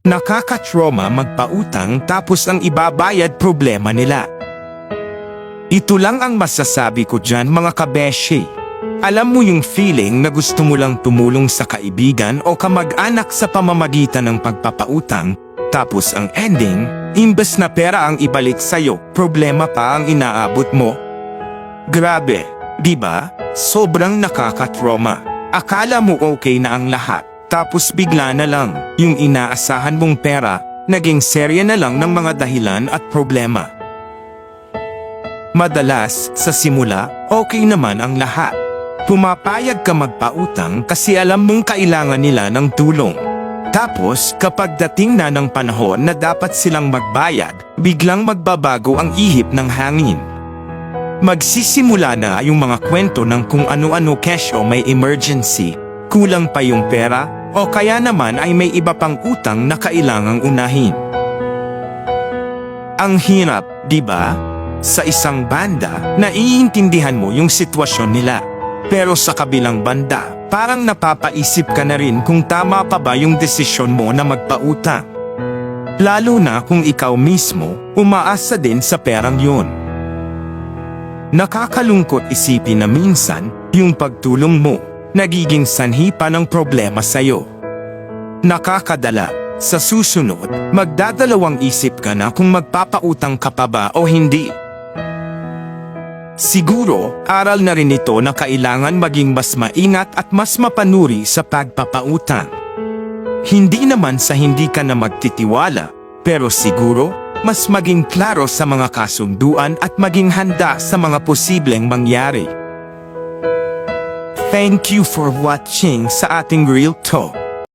Nakaka-trauma magpautang tapos ang ibabayad problema nila. Ito lang ang masasabi ko dyan mga kabeshi. Alam mo yung feeling na gusto mo lang tumulong sa kaibigan o kamag-anak sa pamamagitan ng pagpapautang, tapos ang ending, imbes na pera ang ibalik sa'yo, problema pa ang inaabot mo. Grabe, di ba? Sobrang nakaka-trauma. Akala mo okay na ang lahat. Tapos bigla na lang, yung inaasahan mong pera, naging serye na lang ng mga dahilan at problema. Madalas, sa simula, okay naman ang lahat. Pumapayag ka magpautang kasi alam mong kailangan nila ng tulong. Tapos, kapag dating na ng panahon na dapat silang magbayad, biglang magbabago ang ihip ng hangin. Magsisimula na yung mga kwento ng kung ano-ano kesyo may emergency, kulang pa yung pera, o kaya naman ay may iba pang utang na kailangang unahin. Ang hirap, di ba? Sa isang banda, naiintindihan mo yung sitwasyon nila. Pero sa kabilang banda, parang napapaisip ka na rin kung tama pa ba yung desisyon mo na magpautang. Lalo na kung ikaw mismo, umaasa din sa perang yun. Nakakalungkot isipin na minsan, yung pagtulong mo, nagiging sanhi pa ng problema sa'yo. Nakakadala, sa susunod, magdadalawang isip ka na kung magpapautang ka pa ba o hindi. Siguro, aral na rin ito na kailangan maging mas maingat at mas mapanuri sa pagpapautang. Hindi naman sa hindi ka na magtitiwala, pero siguro, mas maging klaro sa mga kasunduan at maging handa sa mga posibleng mangyari. Thank you for watching sa ating Real Talk.